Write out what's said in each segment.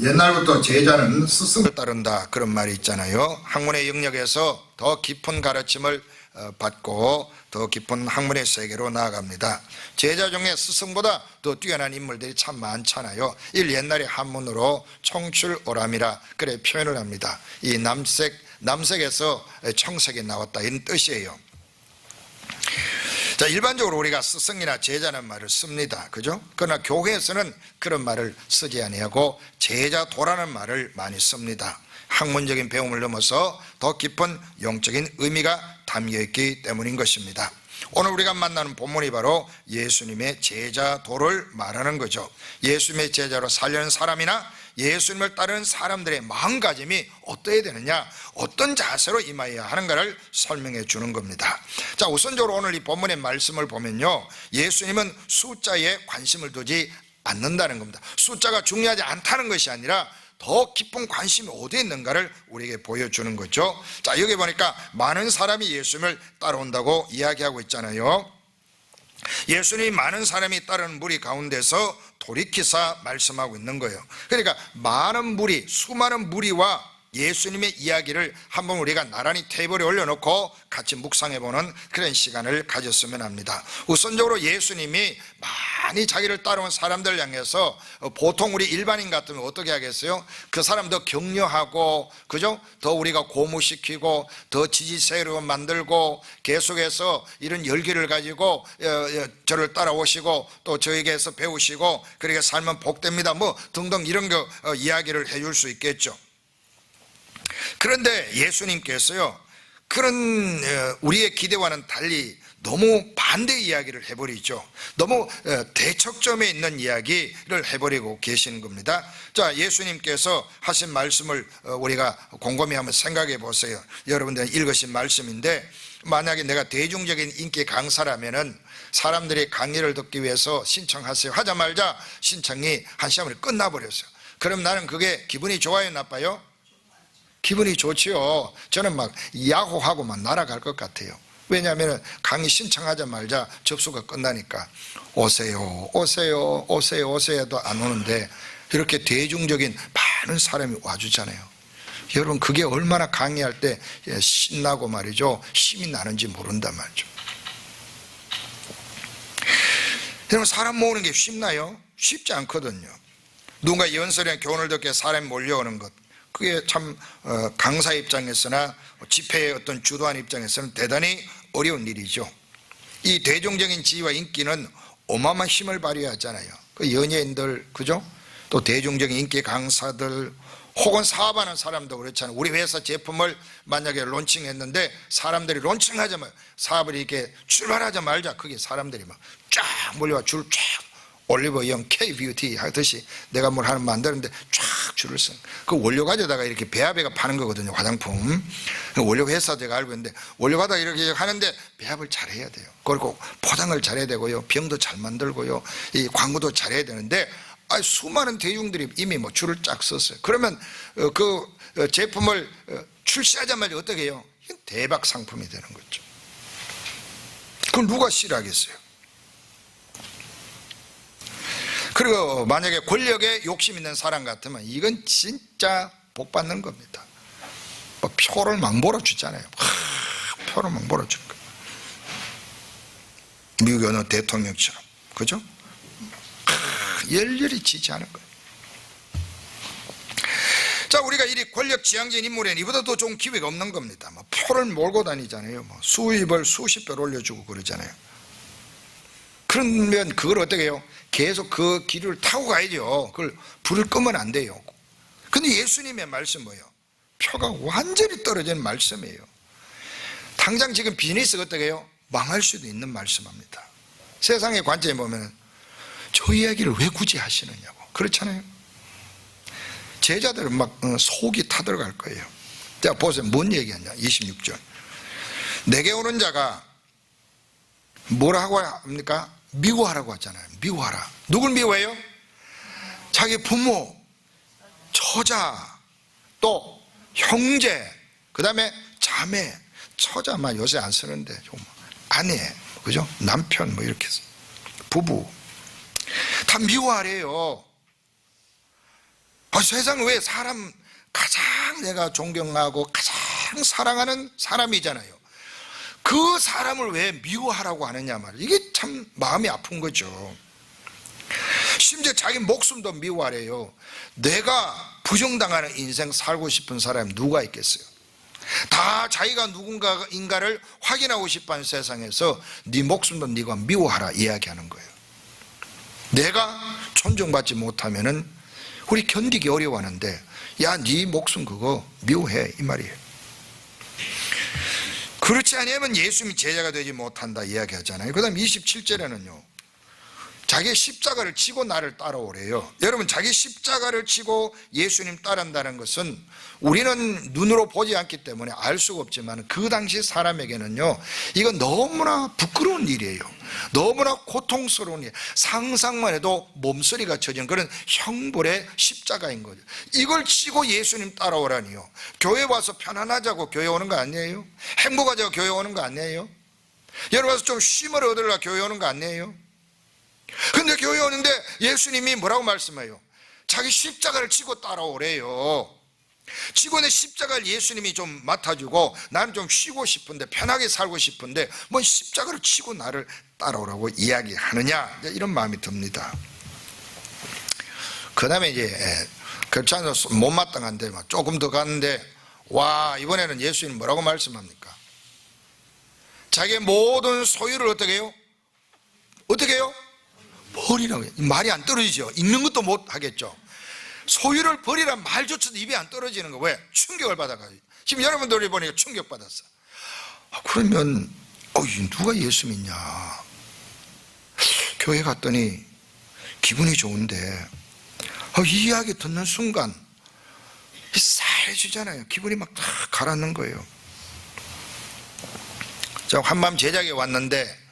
옛날부터 제자는 스승을 따른다 그런 말이 있잖아요. 학문의 영역에서 더 깊은 가르침을 받고 더 깊은 학문의 세계로 나아갑니다. 제자 중에 스승보다 더 뛰어난 인물들이 참 많잖아요. 옛날의 한문으로 청출오람이라 그래 표현을 합니다. 이 남색에서 청색이 나왔다 이런 뜻이에요. 자, 일반적으로 우리가 스승이나 제자는 말을 씁니다. 그죠? 그러나 교회에서는 그런 말을 쓰지 아니하고 제자도라는 말을 많이 씁니다. 학문적인 배움을 넘어서 더 깊은 영적인 의미가 담겨있기 때문인 것입니다. 오늘 우리가 만나는 본문이 바로 예수님의 제자도를 말하는 거죠. 예수님의 제자로 살려는 사람이나 예수님을 따르는 사람들의 마음가짐이 어떠해야 되느냐, 어떤 자세로 임해야 하는가를 설명해 주는 겁니다. 자, 우선적으로 오늘 이 본문의 말씀을 보면요, 예수님은 숫자에 관심을 두지 않는다는 겁니다. 숫자가 중요하지 않다는 것이 아니라 더 깊은 관심이 어디에 있는가를 우리에게 보여주는 거죠. 자, 여기 보니까 많은 사람이 예수님을 따라온다고 이야기하고 있잖아요. 예수님이 많은 사람이 따르는 무리 가운데서 돌이키사 말씀하고 있는 거예요. 그러니까 많은 무리, 수많은 무리와 예수님의 이야기를 한번 우리가 나란히 테이블에 올려놓고 같이 묵상해보는 그런 시간을 가졌으면 합니다. 우선적으로 예수님이 많이 자기를 따라온 사람들 향해서 보통 우리 일반인 같으면 어떻게 하겠어요? 그 사람 더 격려하고, 그죠? 더 우리가 고무시키고 더 지지세로 만들고 계속해서 이런 열기를 가지고 저를 따라오시고 또 저에게서 배우시고 그렇게 살면 복됩니다 뭐 등등 이런 거 이야기를 해줄 수 있겠죠. 그런데 예수님께서요, 그런 우리의 기대와는 달리 너무 반대 이야기를 해버리죠. 너무 대척점에 있는 이야기를 해버리고 계시는 겁니다. 자, 예수님께서 하신 말씀을 우리가 곰곰이 한번 생각해 보세요. 여러분들 읽으신 말씀인데, 만약에 내가 대중적인 인기 강사라면은 사람들이 강의를 듣기 위해서 신청하세요 하자마자 신청이 한 시간만에 끝나버렸어요. 그럼 나는 그게 기분이 좋아요, 나빠요? 기분이 좋지요. 저는 막 야호하고 막 날아갈 것 같아요. 왜냐하면 강의 신청하자마자 접수가 끝나니까 오세요 오세요 오세요 오세요도 안 오는데 이렇게 대중적인 많은 사람이 와주잖아요. 여러분, 그게 얼마나 강의할 때 신나고 말이죠, 힘이 나는지 모른단 말이죠. 여러분, 사람 모으는 게 쉽나요? 쉽지 않거든요. 누군가 연설이나 교훈을 듣게 사람이 몰려오는 것, 그게 참 강사 입장에서나 집회의 어떤 주도한 입장에서는 대단히 어려운 일이죠. 이 대중적인 지위와 인기는 어마어마한 힘을 발휘하잖아요. 그 연예인들, 그죠? 또 대중적인 인기 강사들 혹은 사업하는 사람도 그렇잖아요. 우리 회사 제품을 만약에 론칭했는데 사람들이 론칭하자마자 사업을 이렇게 출발하자마자 그게 사람들이 막 쫙 몰려와 줄 쫙, 올리브영 K-뷰티 하듯이 내가 뭘 하나 만드는데 쫙 줄을 서. 그 원료 가져다가 이렇게 배합해가 파는 거거든요, 화장품. 원료 회사 제가 알고 있는데 원료 가져다 이렇게 하는데 배합을 잘 해야 돼요. 그리고 포장을 잘해야 되고요, 병도 잘 만들고요, 이 광고도 잘해야 되는데 수많은 대중들이 이미 뭐 줄을 쫙 섰어요. 그러면 그 제품을 출시하자마자 어떻게 해요? 대박 상품이 되는 거죠. 그걸 누가 싫어하겠어요? 그리고 만약에 권력에 욕심 있는 사람 같으면 이건 진짜 복 받는 겁니다. 뭐 표를 막 몰아주잖아요. 표를 막 몰아주는 거예요. 미국 어느 대통령처럼, 그죠? 열렬히 지지하는 거예요. 자, 우리가 이리 권력 지향적인 인물에는 이보다 더 좋은 기회가 없는 겁니다. 뭐 표를 몰고 다니잖아요. 뭐 수입을 수십 배로 올려주고 그러잖아요. 그러면 그걸 어떻게 해요? 계속 그 길을 타고 가야죠. 그걸 불을 끄면 안 돼요. 근데 예수님의 말씀 뭐예요? 표가 완전히 떨어지는 말씀이에요. 당장 지금 비즈니스가 어떻게 해요? 망할 수도 있는 말씀합니다. 세상의 관점에 보면 저 이야기를 왜 굳이 하시느냐고, 그렇잖아요. 제자들은 막 속이 타들어갈 거예요. 자, 보세요. 뭔 얘기하냐, 26절. 내게 오는 자가 뭐라고 합니까? 미워하라고 하잖아요. 미워하라. 누굴 미워해요? 자기 부모, 처자, 또 형제, 그 다음에 자매. 처자만 요새 안 쓰는데 좀 아내, 그죠? 남편 뭐 이렇게 부부 다 미워하래요. 세상 왜 사람 가장 내가 존경하고 가장 사랑하는 사람이잖아요. 그 사람을 왜 미워하라고 하느냐 말이에요. 이게 참 마음이 아픈 거죠. 심지어 자기 목숨도 미워하래요. 내가 부정당하는 인생 살고 싶은 사람이 누가 있겠어요? 다 자기가 누군가인가를 확인하고 싶어하는 세상에서 네 목숨도 네가 미워하라 이야기하는 거예요. 내가 존중받지 못하면은 우리 견디기 어려워하는데, 야, 네 목숨 그거 미워해 이 말이에요. 그렇지 않으면 예수님이 제자가 되지 못한다 이야기하잖아요. 그 다음 27절에는요 자기 십자가를 지고 나를 따라오래요. 여러분, 자기 십자가를 지고 예수님 따른다는 것은 우리는 눈으로 보지 않기 때문에 알 수가 없지만 그 당시 사람에게는요 이건 너무나 부끄러운 일이에요. 너무나 고통스러운 일, 상상만 해도 몸서리가 쳐지는 그런 형벌의 십자가인 거죠. 이걸 지고 예수님 따라오라니요. 교회 와서 편안하자고 교회 오는 거 아니에요? 행복하자고 교회 오는 거 아니에요? 여러분 와서 좀 쉼을 얻으려고 교회 오는 거 아니에요? 근데 교회 오는데 예수님이 뭐라고 말씀해요? 자기 십자가를 지고 따라오래요. 지고 내 십자가를 예수님이 좀 맡아주고 나는 좀 쉬고 싶은데 편하게 살고 싶은데 뭐 십자가를 지고 나를 따라오라고 이야기하느냐, 이런 마음이 듭니다. 그 다음에 이제 그렇지 않아서 못마땅한데 조금 더 갔는데, 와, 이번에는 예수님 뭐라고 말씀합니까? 자기의 모든 소유를 어떻게 해요? 어떻게 해요? 버리라고 해요. 말이 안 떨어지죠. 읽는 것도 못 하겠죠. 소유를 버리란 말조차도 입에 안 떨어지는 거. 왜? 충격을 받아가지고. 지금 여러분들이 보니까 충격받았어. 그러면 누가 예수 믿냐? 교회 갔더니 기분이 좋은데 이 이야기 듣는 순간 싸해지잖아요. 기분이 막 다 가라앉는 거예요. 저 한밤 제작에 왔는데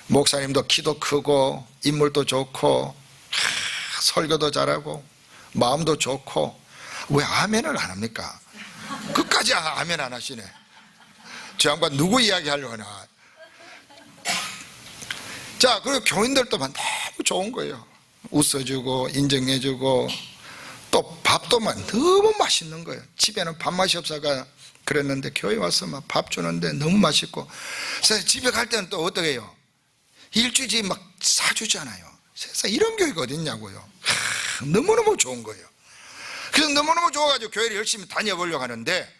목사님도 키도 크고 인물도 좋고 설교도 잘하고 마음도 좋고, 왜 아멘을 안 합니까? 끝까지 아멘 안 하시네. 저 양반 누구 이야기 하려고 하나. 자, 그리고 교인들도 너무 좋은 거예요. 웃어주고 인정해주고 또 밥도 너무 맛있는 거예요. 집에는 밥맛이 없어가 그랬는데 교회 와서 막 밥 주는데 너무 맛있고, 그래서 집에 갈 때는 또 어떻게 해요? 일주일치 막 사주잖아요. 세상 이런 교회가 어딨냐고요. 너무너무 좋은 거예요. 그래서 너무너무 좋아가지고 교회를 열심히 다녀보려고 하는데,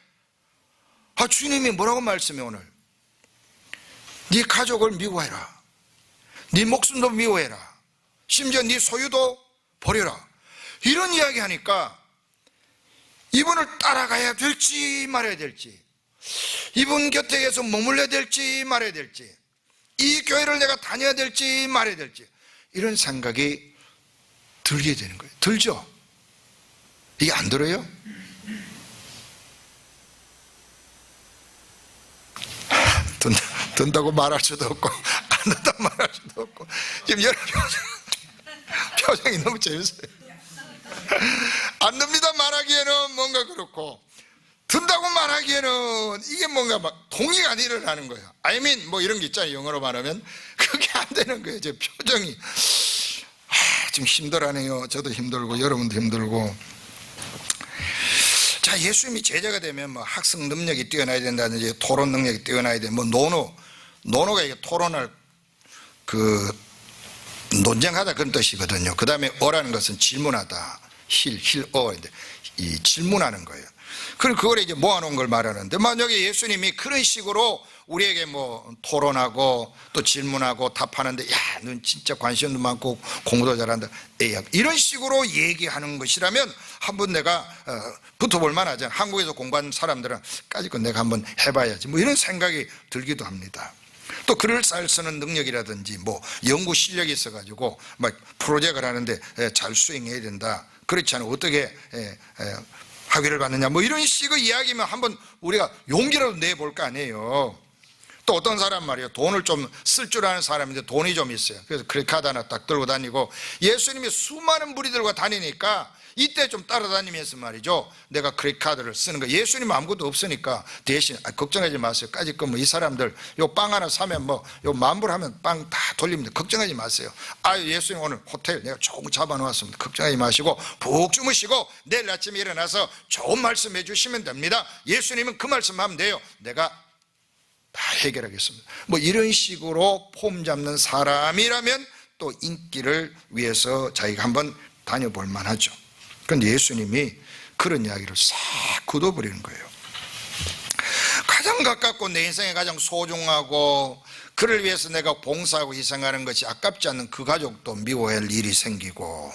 주님이 뭐라고 말씀해 오늘? 네 가족을 미워해라. 네 목숨도 미워해라. 심지어 네 소유도 버려라. 이런 이야기 하니까 이분을 따라가야 될지 말아야 될지, 이분 곁에 계속 머물러야 될지 말아야 될지, 이 교회를 내가 다녀야 될지 말아야 될지, 이런 생각이 들게 되는 거예요. 들죠? 이게 안 들어요? 든다고 말할 수도 없고 안 든다고 말할 수도 없고. 지금 여러분 표정이 너무 재밌어요. 안 듭니다 말하기에는 뭔가 그렇고, 든다고 말하기에는 이게 뭔가 막 동의가 안 일어나는 거예요. I mean 뭐 이런 게 있잖아요. 영어로 말하면 그게 안 되는 거예요. 제 표정이 좀 힘들어하네요. 저도 힘들고 여러분도 힘들고. 자, 예수님이 제자가 되면 뭐 학습 능력이 뛰어나야 된다든지 토론 능력이 뛰어나야 돼. 뭐 논어가 이게 토론을 논쟁하다 그런 뜻이거든요. 그 다음에 어라는 것은 질문하다. 어인데 이 질문하는 거예요. 그럼 그걸 이제 모아놓은 걸 말하는데, 만약에 예수님이 그런 식으로 우리에게 뭐 토론하고 또 질문하고 답하는데, 야, 넌 진짜 관심도 많고 공부도 잘한다, 이런 식으로 얘기하는 것이라면 한번 내가 붙어볼 만하잖아. 한국에서 공부한 사람들은 까짓 내가 한번 해봐야지, 뭐 이런 생각이 들기도 합니다. 또 글을 잘 쓰는 능력이라든지 뭐 연구 실력이 있어가지고 막 프로젝트를 하는데 잘 수행해야 된다. 그렇지 않으면 어떻게 학위를 받느냐, 뭐 이런 식의 이야기면 한번 우리가 용기라도 내볼 거 아니에요. 또 어떤 사람 말이에요, 돈을 좀 쓸 줄 아는 사람인데 돈이 좀 있어요. 그래서 크레딧 카드 하나 딱 들고 다니고, 예수님이 수많은 무리들과 다니니까 이때 좀 따라다니면서 말이죠, 내가 크레딧카드를 쓰는 거. 예수님 아무것도 없으니까 대신 걱정하지 마세요. 까짓 거 뭐 이 사람들 요 빵 하나 사면 뭐 요 만불 하면 빵 다 돌립니다. 걱정하지 마세요. 예수님 오늘 호텔 내가 조금 잡아놓았습니다. 걱정하지 마시고 푹 주무시고 내일 아침에 일어나서 좋은 말씀 해주시면 됩니다. 예수님은 그 말씀하면 돼요. 내가 다 해결하겠습니다. 뭐 이런 식으로 폼 잡는 사람이라면 또 인기를 위해서 자기가 한번 다녀볼 만하죠. 그런데 예수님이 그런 이야기를 싹 굳어버리는 거예요. 가장 가깝고 내 인생에 가장 소중하고 그를 위해서 내가 봉사하고 희생하는 것이 아깝지 않는 그 가족도 미워할 일이 생기고,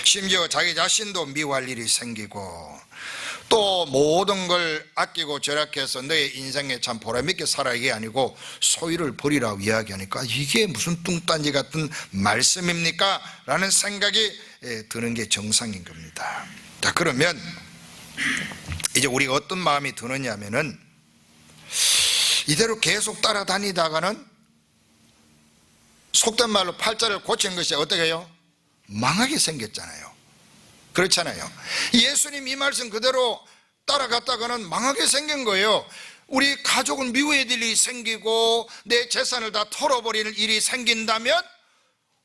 심지어 자기 자신도 미워할 일이 생기고, 또 모든 걸 아끼고 절약해서 너의 인생에 참 보람있게 살아, 이게 아니고 소유를 버리라고 이야기하니까 이게 무슨 뚱딴지 같은 말씀입니까? 라는 생각이 드는 게 정상인 겁니다. 자, 그러면 이제 우리가 어떤 마음이 드느냐 하면은, 이대로 계속 따라다니다가는 속된 말로 팔자를 고치는 것이 어떻게 해요? 망하게 생겼잖아요. 그렇잖아요. 예수님 이 말씀 그대로 따라갔다가는 망하게 생긴 거예요. 우리 가족은 미워해야 될 일이 생기고 내 재산을 다 털어버리는 일이 생긴다면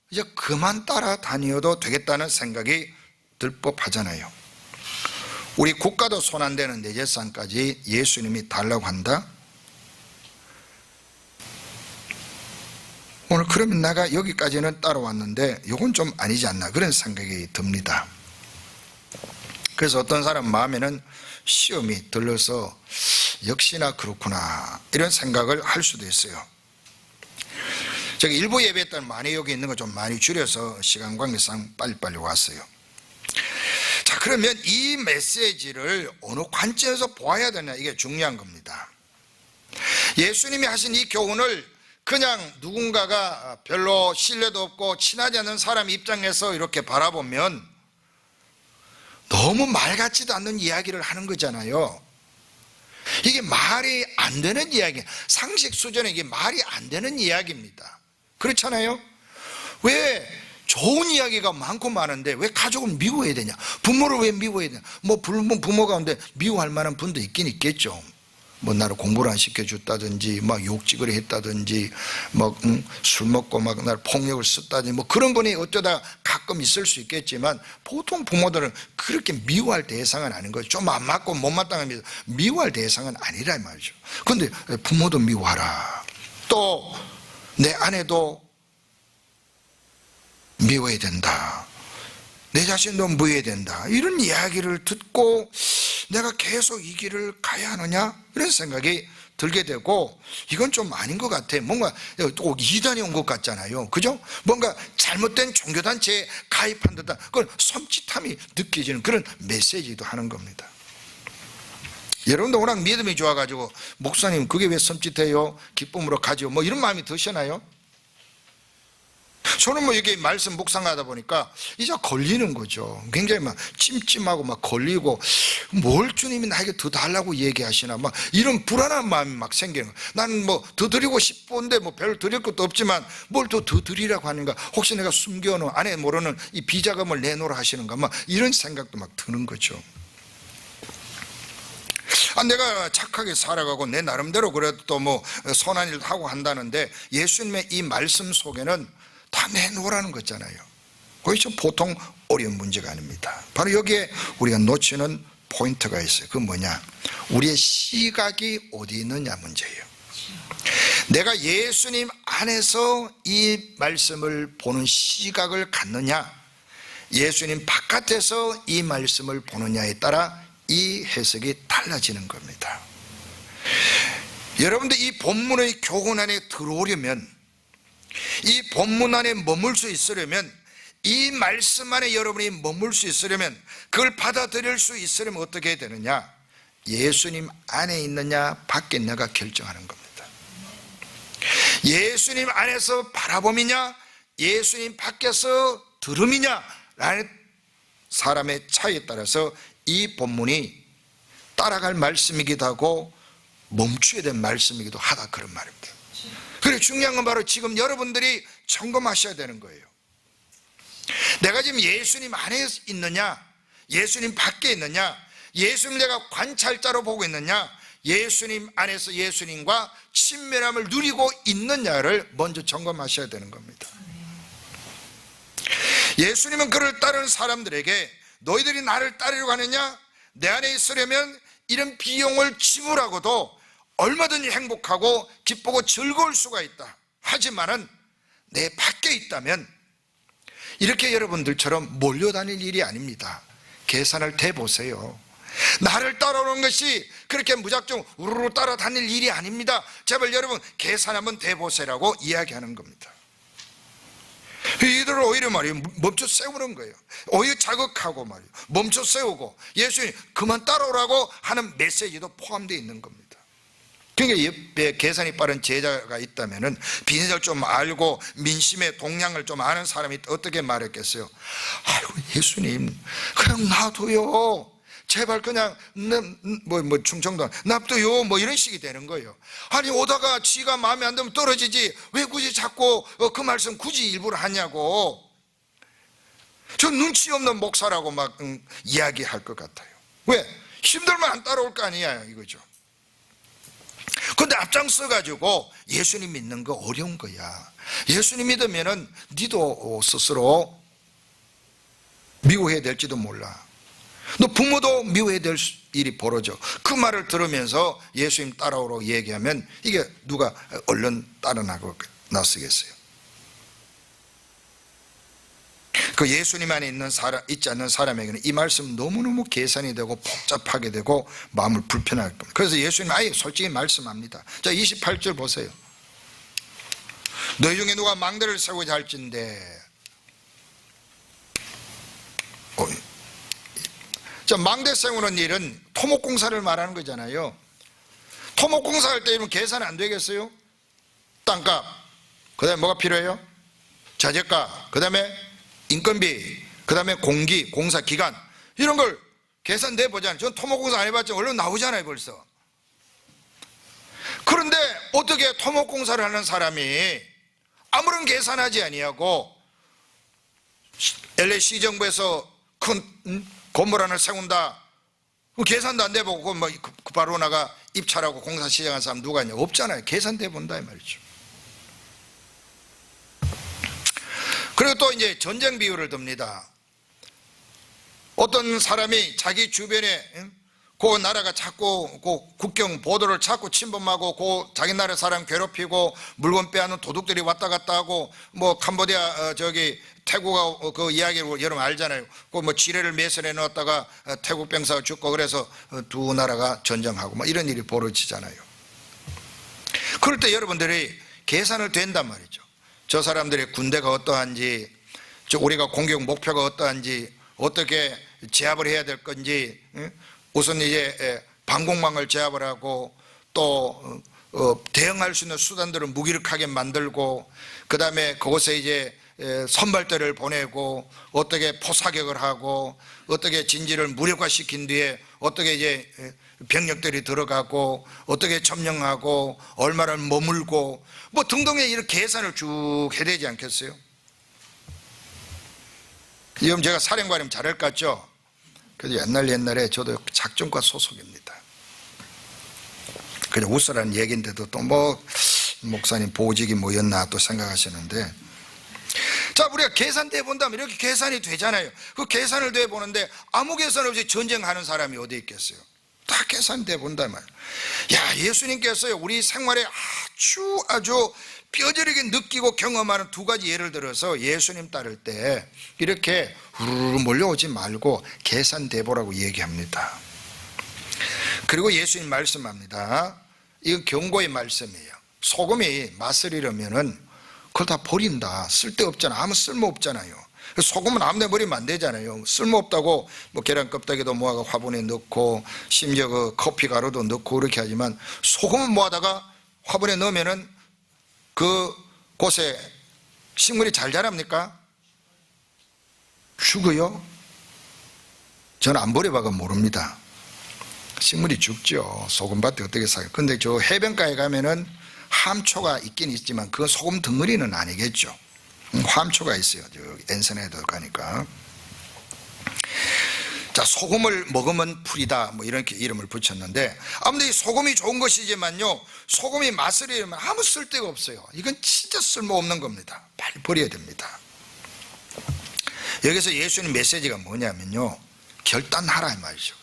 이제 그만 따라다녀도 되겠다는 생각이 들 법하잖아요. 우리 국가도 손 안 대는 내 재산까지 예수님이 달라고 한다? 오늘 그러면 내가 여기까지는 따라왔는데 이건 좀 아니지 않나, 그런 생각이 듭니다. 그래서 어떤 사람 마음에는 시험이 들러서 역시나 그렇구나 이런 생각을 할 수도 있어요. 제가 일부 예배 때는 많이 여기 있는 거 좀 많이 줄여서 시간 관계상 빨리빨리 왔어요. 자, 그러면 이 메시지를 어느 관점에서 보아야 되냐, 이게 중요한 겁니다. 예수님이 하신 이 교훈을 그냥 누군가가 별로 신뢰도 없고 친하지 않는 사람 입장에서 이렇게 바라보면 너무 말 같지도 않는 이야기를 하는 거잖아요. 이게 말이 안 되는 이야기, 상식 수준에 이게 말이 안 되는 이야기입니다. 그렇잖아요. 왜 좋은 이야기가 많고 많은데 왜 가족을 미워해야 되냐, 부모를 왜 미워해야 되냐. 뭐 부모 가운데 미워할 만한 분도 있긴 있겠죠. 뭐 나를 공부를 안 시켜줬다든지 막 욕짓을 했다든지 막 술 먹고 막 나를 폭력을 썼다든지 뭐 그런 분이 어쩌다 가끔 있을 수 있겠지만, 보통 부모들은 그렇게 미워할 대상은 아닌 거죠. 좀 안 맞고 못마땅하면 미워할 대상은 아니라 말이죠. 그런데 부모도 미워하라, 또 내 아내도 미워해야 된다, 내 자신도 미워해야 된다, 이런 이야기를 듣고 내가 계속 이 길을 가야 하느냐, 이런 생각이 들게 되고, 이건 좀 아닌 것 같아. 뭔가 꼭 이단이 온 것 같잖아요. 그죠? 뭔가 잘못된 종교단체에 가입한 듯한 그런 섬찟함이 느껴지는 그런 메시지도 하는 겁니다. 여러분도 워낙 믿음이 좋아가지고 목사님 그게 왜 섬찟해요? 기쁨으로 가죠. 뭐 이런 마음이 드시나요? 저는 뭐 이게 말씀 묵상하다 보니까 이제 걸리는 거죠. 굉장히 막 찜찜하고 막 걸리고, 뭘 주님이 나에게 더 달라고 얘기하시나, 막 이런 불안한 마음이 막 생기는 거예요. 나는 뭐 더 드리고 싶은데 뭐 별로 드릴 것도 없지만 뭘 더 드리라고 하는가, 혹시 내가 숨겨놓은 안에 모르는 이 비자금을 내놓으라 하시는가, 막 이런 생각도 막 드는 거죠. 내가 착하게 살아가고 내 나름대로 그래도 또 뭐 선한 일도 하고 한다는데 예수님의 이 말씀 속에는 다 내놓으라는 거잖아요. 그것이 보통 어려운 문제가 아닙니다. 바로 여기에 우리가 놓치는 포인트가 있어요. 그건 뭐냐, 우리의 시각이 어디 있느냐 문제예요. 내가 예수님 안에서 이 말씀을 보는 시각을 갖느냐, 예수님 바깥에서 이 말씀을 보느냐에 따라 이 해석이 달라지는 겁니다. 여러분들 이 본문의 교훈 안에 들어오려면, 이 본문 안에 머물 수 있으려면, 이 말씀 안에 여러분이 머물 수 있으려면, 그걸 받아들일 수 있으려면 어떻게 해야 되느냐, 예수님 안에 있느냐 밖에 있느냐가 결정하는 겁니다. 예수님 안에서 바라봄이냐, 예수님 밖에서 들음이냐 라는 사람의 차이에 따라서 이 본문이 따라갈 말씀이기도 하고 멈추어야 될 말씀이기도 하다, 그런 말입니다. 그리고 중요한 건 바로 지금 여러분들이 점검하셔야 되는 거예요. 내가 지금 예수님 안에 있느냐, 예수님 밖에 있느냐, 예수님 내가 관찰자로 보고 있느냐, 예수님 안에서 예수님과 친밀함을 누리고 있느냐를 먼저 점검하셔야 되는 겁니다. 예수님은 그를 따르는 사람들에게 너희들이 나를 따르려고 하느냐, 내 안에 있으려면 이런 비용을 지불하고도 얼마든지 행복하고 기쁘고 즐거울 수가 있다. 하지만은 내 밖에 있다면 이렇게 여러분들처럼 몰려다닐 일이 아닙니다. 계산을 대보세요. 나를 따라오는 것이 그렇게 무작정 우르르 따라다닐 일이 아닙니다. 제발 여러분 계산 한번 대보세라고 이야기하는 겁니다. 이들을 오히려 말이에요, 멈춰 세우는 거예요. 오히려 자극하고 말이에요, 멈춰 세우고 예수님 그만 따라오라고 하는 메시지도 포함되어 있는 겁니다. 그러니까 옆에 계산이 빠른 제자가 있다면 비즈니스를 좀 알고 민심의 동향을 좀 아는 사람이 어떻게 말했겠어요? 아이고 예수님 그냥 놔둬요, 제발 그냥 충청도 놔둬요, 뭐 이런 식이 되는 거예요. 아니 오다가 지가 마음에 안 들면 떨어지지 왜 굳이 자꾸 그 말씀 굳이 일부러 하냐고, 저 눈치 없는 목사라고 막 이야기할 것 같아요. 왜? 힘들면 안 따라올 거 아니야 이거죠. 근데 앞장서 가지고 예수님 믿는 거 어려운 거야. 예수님 믿으면은 니도 스스로 미워해야 될지도 몰라. 너 부모도 미워해야 될 일이 벌어져. 그 말을 들으면서 예수님 따라오라고 얘기하면 이게 누가 얼른 따라 나서겠어요? 그 예수님 안에 있지 않는 사람에게는 이 말씀 너무너무 계산이 되고 복잡하게 되고 마음을 불편하게 합니다. 그래서 예수님 아예 솔직히 말씀합니다. 자 28절 보세요. 너희 중에 누가 망대를 세우자 할진대. 자 망대 세우는 일은 토목공사를 말하는 거잖아요. 토목공사할 때 이러면 계산 안 되겠어요? 땅값, 그 다음에 뭐가 필요해요? 자재값, 그 다음에 인건비, 그 다음에 공기, 공사 기간 이런 걸 계산돼 보잖아요. 전 토목공사 안 해봤지만 얼른 나오잖아요 벌써. 그런데 어떻게 토목공사를 하는 사람이 아무런 계산하지 아니하고 LA 시정부에서 큰 건물 하나를 세운다, 계산도 안 돼보고 바로 나가 입찰하고 공사 시작한 사람 누가 있냐? 없잖아요. 계산돼 본다 이 말이죠. 그리고 또 이제 전쟁 비유를 듭니다. 어떤 사람이 자기 주변에 그 나라가 자꾸 그 국경 보도를 자꾸 침범하고 그 자기 나라 사람 괴롭히고 물건 빼앗는 도둑들이 왔다 갔다 하고 뭐 캄보디아 태국하고 그 이야기를 여러분 알잖아요. 그 뭐 지뢰를 매설해 놓았다가 태국 병사가 죽고 그래서 두 나라가 전쟁하고 뭐 이런 일이 벌어지잖아요. 그럴 때 여러분들이 계산을 된단 말이죠. 저 사람들의 군대가 어떠한지, 우리가 공격 목표가 어떠한지, 어떻게 제압을 해야 될 건지, 우선 이제 방공망을 제압을 하고 또 대응할 수 있는 수단들을 무기력하게 만들고, 그 다음에 그곳에 이제 선발대를 보내고 어떻게 포사격을 하고 어떻게 진지를 무력화시킨 뒤에 어떻게 이제 병력들이 들어가고 어떻게 점령하고 얼마를 머물고 뭐 등등의 이런 계산을 쭉 해야 되지 않겠어요? 지금 제가 사령관이면 잘할 것 같죠? 그래도 옛날에 저도 작전과 소속입니다. 그냥 웃으라는 얘기인데도 또 뭐 목사님 보직이 뭐였나 또 생각하시는데, 자 우리가 계산돼 본다면 이렇게 계산이 되잖아요. 그 계산을 돼 보는데 아무 계산 없이 전쟁하는 사람이 어디 있겠어요? 다 계산돼 본다면, 야 예수님께서요 우리 생활에 아주 뼈저리게 느끼고 경험하는 두 가지 예를 들어서 예수님 따를 때 이렇게 후루루 몰려오지 말고 계산돼 보라고 얘기합니다. 그리고 예수님 말씀합니다. 이건 경고의 말씀이에요. 소금이 맛을 잃으면은 그걸 다 버린다. 쓸데없잖아. 아무 쓸모 없잖아요. 소금은 아무데나 버리면 안 되잖아요. 쓸모없다고 뭐 계란 껍데기도 모아가 화분에 넣고 심지어 그 커피 가루도 넣고 그렇게 하지만 소금은 모아다가 화분에 넣으면은 그 곳에 식물이 잘 자랍니까? 죽어요? 저는 안 버려봐가 모릅니다. 식물이 죽죠. 소금밭에 어떻게 사요? 근데 저 해변가에 가면은 함초가 있긴 있지만 그건 소금 덩어리는 함초가 있어요. 저기 엔선에도 가니까. 자, 소금을 먹으면 풀이다 뭐 이렇게 이름을 붙였는데, 아무튼 이 소금이 좋은 것이지만요, 소금이 맛을 잃으면 아무 쓸데가 없어요. 이건 진짜 쓸모없는 겁니다. 빨리 버려야 됩니다. 여기서 예수님 메시지가 뭐냐면요, 결단하라 이 말이죠.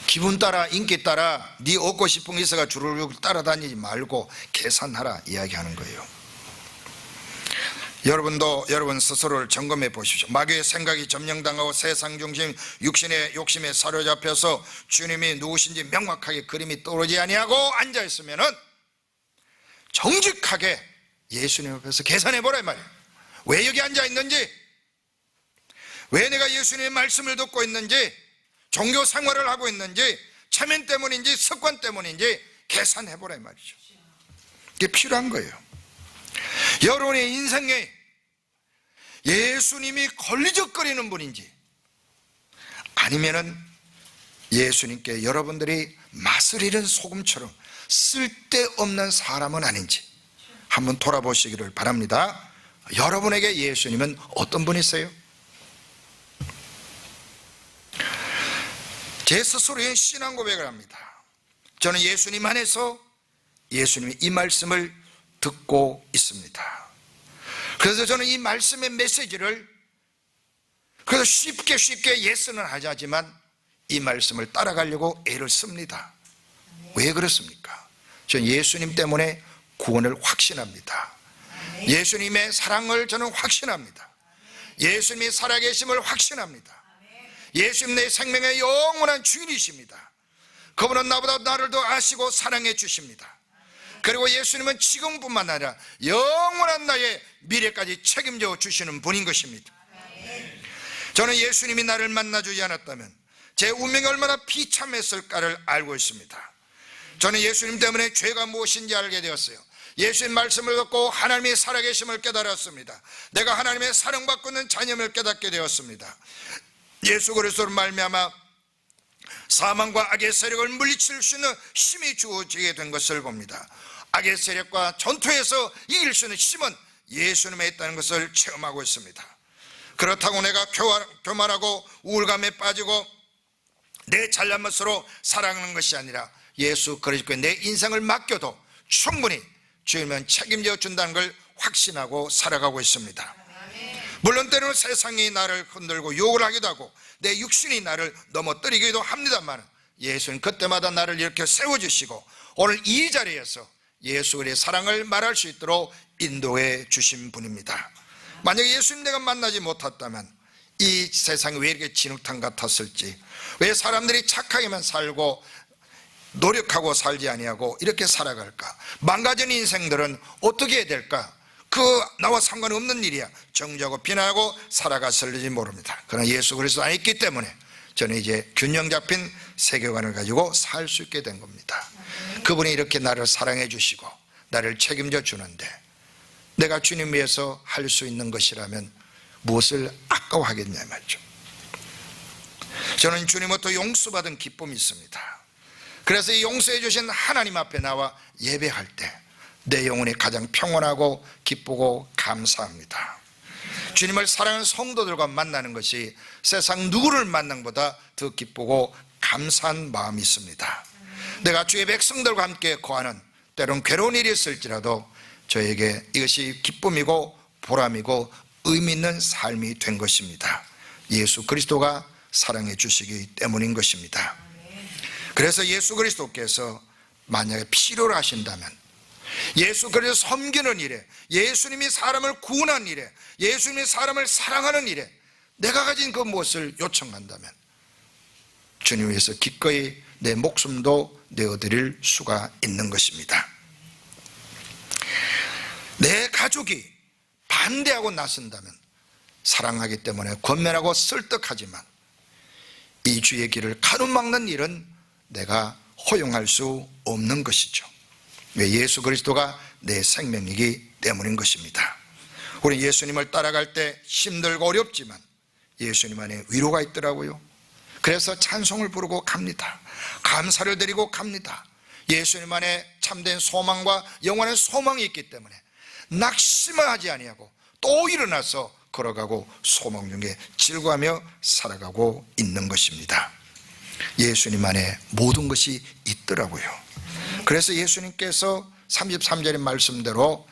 기분 따라 인기 따라 네 얻고 싶은 게 있어가 주르륵 따라다니지 말고 계산하라 이야기하는 거예요. 여러분도 여러분 스스로를 점검해 보십시오. 마귀의 생각이 점령당하고 세상 중심 육신의 욕심에 사로잡혀서 주님이 누구신지 명확하게 그림이 떠오르지 아니하고 앉아있으면 정직하게 예수님 앞에서 계산해 보라 이 말이에요. 왜 여기 앉아있는지, 왜 내가 예수님의 말씀을 듣고 있는지, 종교 생활을 하고 있는지, 체면 때문인지 습관 때문인지 계산해 보라 이 말이죠. 이게 필요한 거예요. 여러분의 인생에 예수님이 걸리적거리는 분인지, 아니면은 예수님께 여러분들이 맛을 잃은 소금처럼 쓸데없는 사람은 아닌지 한번 돌아보시기를 바랍니다. 여러분에게 예수님은 어떤 분이세요? 제 스스로의 신앙 고백을 합니다. 저는 예수님 안에서 예수님의 이 말씀을 듣고 있습니다. 그래서 저는 이 말씀의 메시지를 그래서 쉽게 예스는 하지만 이 말씀을 따라가려고 애를 씁니다. 왜 그렇습니까? 저는 예수님 때문에 구원을 확신합니다. 예수님의 사랑을 저는 확신합니다. 예수님이 살아계심을 확신합니다. 예수님 내 생명의 영원한 주인이십니다. 그분은 나보다 나를 더 아시고 사랑해 주십니다. 그리고 예수님은 지금뿐만 아니라 영원한 나의 미래까지 책임져 주시는 분인 것입니다. 저는 예수님이 나를 만나주지 않았다면 제 운명이 얼마나 비참했을까를 알고 있습니다. 저는 예수님 때문에 죄가 무엇인지 알게 되었어요. 예수님 말씀을 듣고 하나님의 살아계심을 깨달았습니다. 내가 하나님의 사랑받고 있는 자녀임을 깨닫게 되었습니다. 예수 그리스도로 말미암아 사망과 악의 세력을 물리칠 수 있는 힘이 주어지게 된 것을 봅니다. 악의 세력과 전투에서 이길 수 있는 힘은 예수님에 있다는 것을 체험하고 있습니다. 그렇다고 내가 교만하고 우울감에 빠지고 내 잘난 것으로 살아가는 것이 아니라 예수 그리스도께 내 인생을 맡겨도 충분히 주님은 책임져 준다는 걸 확신하고 살아가고 있습니다. 물론 때로는 세상이 나를 흔들고 욕을 하기도 하고 내 육신이 나를 넘어뜨리기도 합니다만 예수는 그때마다 나를 이렇게 세워주시고 오늘 이 자리에서 예수 그리스도의 사랑을 말할 수 있도록 인도해 주신 분입니다. 만약에 예수님 내가 만나지 못했다면 이 세상이 왜 이렇게 진흙탕 같았을지, 왜 사람들이 착하게만 살고 노력하고 살지 아니하고 이렇게 살아갈까, 망가진 인생들은 어떻게 해야 될까, 그 나와 상관없는 일이야 정죄하고 비난하고 살아갔을지 모릅니다. 그러나 예수 그리스도 안에 있기 때문에 저는 이제 균형 잡힌 세계관을 가지고 살 수 있게 된 겁니다. 그분이 이렇게 나를 사랑해 주시고 나를 책임져 주는데 내가 주님 위해서 할 수 있는 것이라면 무엇을 아까워하겠냐 말이죠. 저는 주님부터 용서받은 기쁨이 있습니다. 그래서 이 용서해 주신 하나님 앞에 나와 예배할 때 내 영혼이 가장 평온하고 기쁘고 감사합니다. 주님을 사랑하는 성도들과 만나는 것이 세상 누구를 만난 것보다 더 기쁘고 감사한 마음이 있습니다. 내가 주의 백성들과 함께 거하는 때론 괴로운 일이 있을지라도 저에게 이것이 기쁨이고 보람이고 의미 있는 삶이 된 것입니다. 예수 그리스도가 사랑해 주시기 때문인 것입니다. 그래서 예수 그리스도께서 만약에 필요로 하신다면 예수 그리스도 섬기는 일에, 예수님이 사람을 구원한 일에, 예수님이 사람을 사랑하는 일에 내가 가진 그 무엇을 요청한다면 주님 위해서 기꺼이 내 목숨도 내어드릴 수가 있는 것입니다. 내 가족이 반대하고 나선다면 사랑하기 때문에 권면하고 설득하지만 이 주의 길을 가로막는 일은 내가 허용할 수 없는 것이죠. 왜? 예수 그리스도가 내 생명이기 때문인 것입니다. 우리 예수님을 따라갈 때 힘들고 어렵지만 예수님 안에 위로가 있더라고요. 그래서 찬송을 부르고 갑니다. 감사를 드리고 갑니다. 예수님 안에 참된 소망과 영원한 소망이 있기 때문에 낙심하지 아니하고 또 일어나서 걸어가고 소망 중에 즐거워하며 살아가고 있는 것입니다. 예수님 안에 모든 것이 있더라고요. 그래서 예수님께서 33절의 말씀대로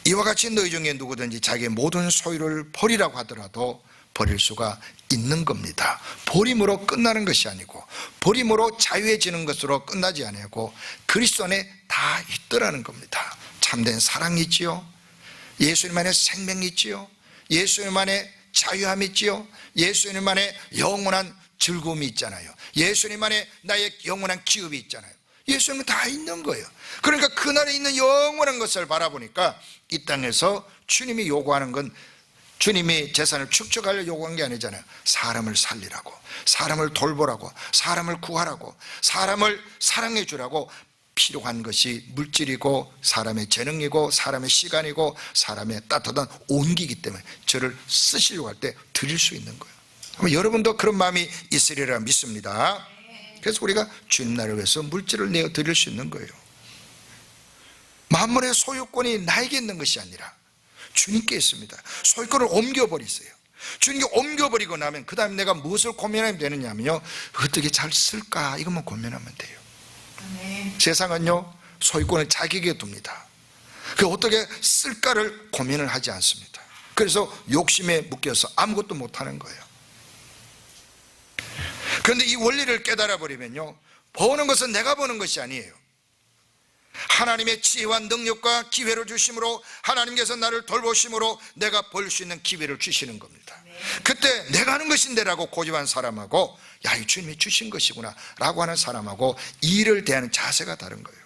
이와 같이 너희 중에 누구든지 자기의 모든 소유를 버리라고 하더라도 버릴 수가 있는 겁니다. 버림으로 끝나는 것이 아니고 버림으로 자유해지는 것으로 끝나지 아니고 그리스도 안에 다 있더라는 겁니다. 참된 사랑이 있지요, 예수님 안에 생명이 있지요, 예수님 안에 자유함이 있지요, 예수님 안에 영원한 즐거움이 있잖아요. 예수님 안에 나의 영원한 기업이 있잖아요. 예수님은 다 있는 거예요. 그러니까 그날에 있는 영원한 것을 바라보니까 이 땅에서 주님이 요구하는 건 주님이 재산을 축적하려 요구한 게 아니잖아요. 사람을 살리라고, 사람을 돌보라고, 사람을 구하라고, 사람을 사랑해 주라고 필요한 것이 물질이고 사람의 재능이고 사람의 시간이고 사람의 따뜻한 온기이기 때문에 저를 쓰시려고 할 때 드릴 수 있는 거예요. 그럼 여러분도 그런 마음이 있으리라 믿습니다. 그래서 우리가 주님 나라를 위해서 물질을 내어 드릴 수 있는 거예요. 만물의 소유권이 나에게 있는 것이 아니라 주님께 있습니다. 소유권을 옮겨버리세요. 주님께 옮겨버리고 나면 그 다음에 내가 무엇을 고민하면 되느냐면요, 어떻게 잘 쓸까 이것만 고민하면 돼요. 세상은요 소유권을 자기에게 둡니다. 그 어떻게 쓸까를 고민을 하지 않습니다. 그래서 욕심에 묶여서 아무것도 못하는 거예요. 그런데 이 원리를 깨달아 버리면요, 버는 것은 내가 버는 것이 아니에요. 하나님의 지혜와 능력과 기회를 주심으로 하나님께서 나를 돌보심으로 내가 벌 수 있는 기회를 주시는 겁니다. 그때 내가 하는 것인데 라고 고집한 사람하고 야, 이 주님이 주신 것이구나 라고 하는 사람하고 일을 대하는 자세가 다른 거예요.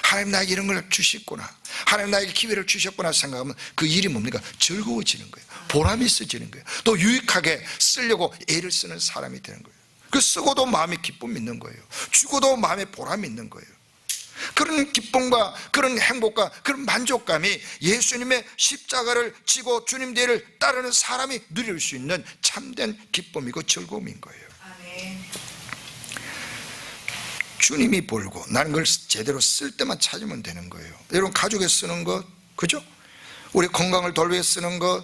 하나님 나에게 이런 걸 주셨구나, 하나님 나에게 기회를 주셨구나 생각하면 그 일이 뭡니까? 즐거워지는 거예요. 보람이 있어지는 거예요. 또 유익하게 쓰려고 애를 쓰는 사람이 되는 거예요. 그 쓰고도 마음에 기쁨이 있는 거예요. 주고도 마음에 보람이 있는 거예요. 그런 기쁨과 그런 행복과 그런 만족감이 예수님의 십자가를 지고 주님 뒤를 따르는 사람이 누릴 수 있는 참된 기쁨이고 즐거움인 거예요. 주님이 벌고 나는 그걸 제대로 쓸 때만 찾으면 되는 거예요. 여러분 가족에 쓰는 것, 그죠? 우리 건강을 돌보기 위해 쓰는 것,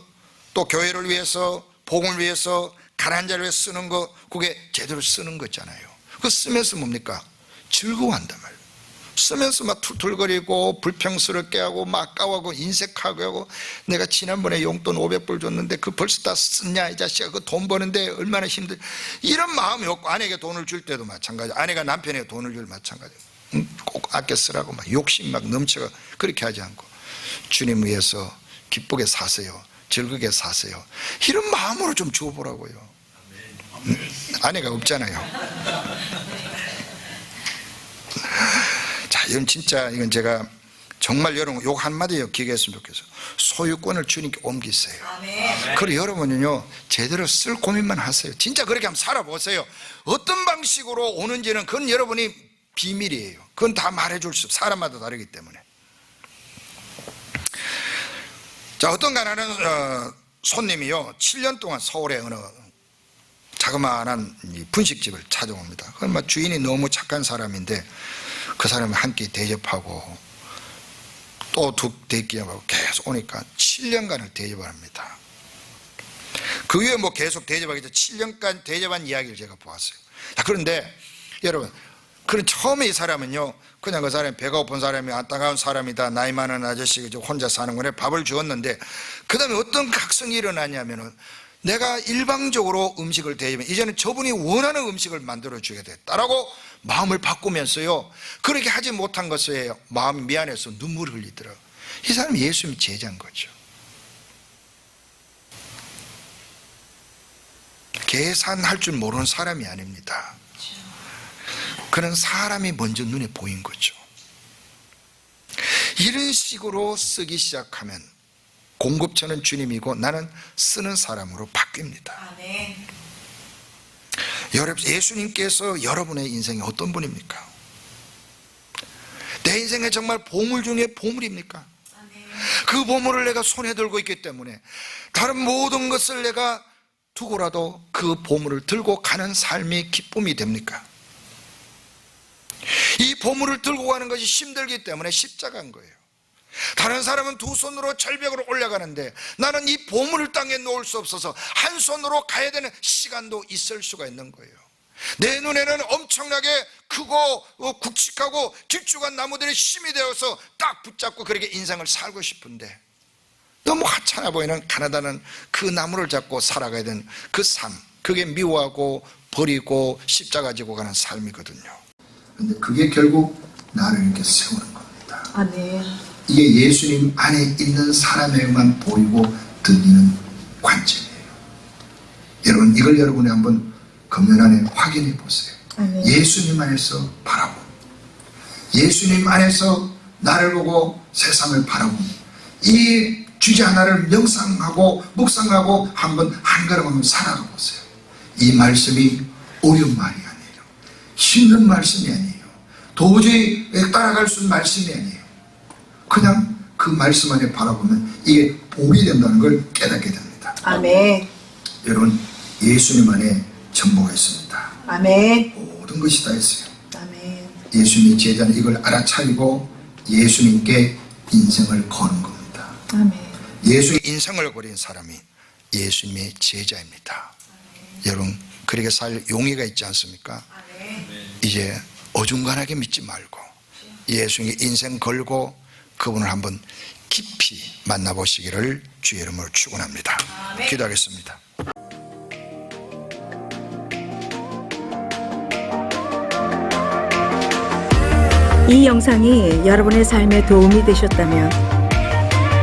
또 교회를 위해서, 복음을 위해서, 가난한 자를 위해 쓰는 것, 그게 제대로 쓰는 거잖아요. 그거 쓰면서 뭡니까? 즐거워한단 말이에요. 쓰면서 막 툴툴거리고 불평스럽게 하고 막 아까워하고 인색하고 하고, 내가 지난번에 용돈 500불 줬는데 그 벌써 다 썼냐 이 자식아, 그 돈 버는데 얼마나 힘들, 이런 마음이 없고, 아내에게 돈을 줄 때도 마찬가지, 아내가 남편에게 돈을 줄 마찬가지, 꼭 아껴 쓰라고 막 욕심 막 넘쳐가 그렇게 하지 않고 주님 위해서 기쁘게 사세요, 즐겁게 사세요, 이런 마음으로 좀 주어보라고요. 아내가 없잖아요. 자, 이건 진짜, 이건 제가 정말 여러분 욕 한마디 기억했으면 좋겠어요. 소유권을 주님께 옮기세요. 그리고 여러분은요 제대로 쓸 고민만 하세요. 진짜 그렇게 한번 살아보세요. 어떤 방식으로 오는지는 그건 여러분이 비밀이에요. 그건 다 말해줄 수 없어요. 사람마다 다르기 때문에. 자, 어떤 가난한 손님이요 7년 동안 서울에 어느 자그마한 분식집을 찾아옵니다. 그건 주인이 너무 착한 사람인데 그 사람을 한 끼 대접하고 또 두 대접하고 계속 오니까 7년간을 대접을 합니다. 그 위에 계속 대접하기 전에 7년간 대접한 이야기를 제가 보았어요. 자, 그런데 여러분, 그런 처음에 이 사람은요 그냥 그 사람이 배가 고픈 사람이 안타까운 사람이다, 나이 많은 아저씨 혼자 사는 거네, 밥을 주었는데 그 다음에 어떤 각성이 일어나냐면은 내가 일방적으로 음식을 대접하면 이제는 저분이 원하는 음식을 만들어주게 됐다라고 마음을 바꾸면서요 그렇게 하지 못한 것에 마음이 미안해서 눈물을 흘리더라고요. 이 사람이 예수님 제자인 거죠. 계산할 줄 모르는 사람이 아닙니다. 그런 사람이 먼저 눈에 보인 거죠. 이런 식으로 쓰기 시작하면 공급처는 주님이고 나는 쓰는 사람으로 바뀝니다. 아멘. 예수님께서 여러분의 인생에 어떤 분입니까? 내 인생에 정말 보물 중에 보물입니까? 아멘. 그 보물을 내가 손에 들고 있기 때문에 다른 모든 것을 내가 두고라도 그 보물을 들고 가는 삶이 기쁨이 됩니까? 이 보물을 들고 가는 것이 힘들기 때문에 십자가인 거예요. 다른 사람은 두 손으로 절벽으로 올라가는데 나는 이 보물 땅에 놓을 수 없어서 한 손으로 가야 되는 시간도 있을 수가 있는 거예요. 내 눈에는 엄청나게 크고 굵직하고 길쭉한 나무들이 힘이 되어서 딱 붙잡고 그렇게 인생을 살고 싶은데 너무 하찮아 보이는 가난한 그 나무를 잡고 살아가야 되는 그 삶, 그게 미워하고 버리고 십자가 지고 가는 삶이거든요. 근데 그게 결국 나를 이렇게 세우는 겁니다. 아멘. 이게 예수님 안에 있는 사람에게만 보이고 들리는 관점이에요. 여러분, 이걸 여러분이 한번 금연 안에 확인해 보세요. 아멘. 예수님 안에서 바라본, 예수님 안에서 나를 보고 세상을 바라본 이 주제 하나를 명상하고 묵상하고 한번 한 걸음 한번 살아가 보세요. 이 말씀이 어려운 말이 아니에요. 힘든 말씀이 아니에요. 도저히 따라갈 수 있는 말씀이 아니에요. 그냥 그 말씀 안에 바라보면 이게 복이 된다는 걸 깨닫게 됩니다. 아멘. 여러분, 예수님 안에 전부가 있습니다. 아멘. 모든 것이 다 있어요. 아멘. 예수님의 제자는 이걸 알아차리고 예수님께 인생을 거는 겁니다. 아멘. 예수의 인생을 버린 사람이 예수님의 제자입니다. 여러분, 그렇게 살 용의가 있지 않습니까? 이제 어중간하게 믿지 말고 예수님의 인생 걸고 그분을 한번 깊이 만나보시기를 주의 이름으로 축원합니다. 기도하겠습니다. 이 영상이 여러분의 삶에 도움이 되셨다면,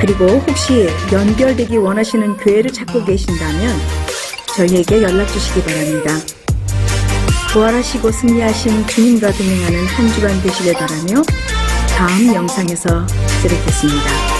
그리고 혹시 연결되기 원하시는 교회를 찾고 계신다면 저희에게 연락 주시기 바랍니다. 부활하시고 승리하신 주님과 동행하는 한 주간 되시길 바라며 다음 영상에서 뵙겠습니다.